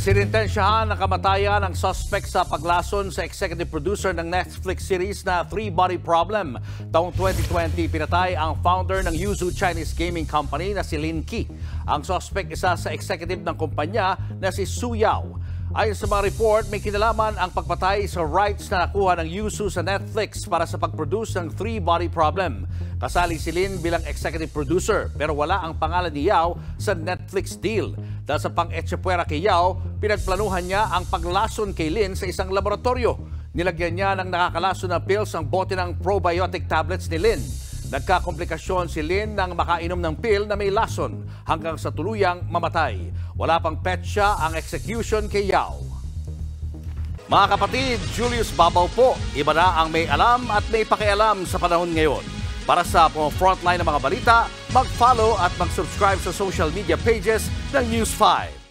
Sinintensyahan ang kamatayan ng suspect sa paglason sa executive producer ng Netflix series na Three Body Problem. Taong 2020, pinatay ang founder ng Yuzu Chinese gaming company na si Lin Ke. Ang suspect isa sa executive ng kumpanya na si Su Yao. Ayon sa mga report, may kinalaman ang pagpatay sa rights na nakuha ng Yuzu sa Netflix para sa pag-produce ng Three Body Problem. Kasali si Lin bilang executive producer pero wala ang pangalan ni Yao sa Netflix deal. Dahil sa pang-etsyepwera kay Yao, pinagplanuhan niya ang paglason kay Lin sa isang laboratorio. Nilagyan niya ng nakakalason na pills ang bote ng probiotic tablets ni Lin. Nagkakomplikasyon si Lin nang makainom ng pill na may lason hanggang sa tuluyang mamatay. Wala pang petsa ang execution kay Yao. Mga kapatid, Julius Babaw po. Iba na ang may alam at may pakialam sa panahon ngayon. Para sa frontline ng mga balita, mag-follow at mag-subscribe sa social media pages ng News 5.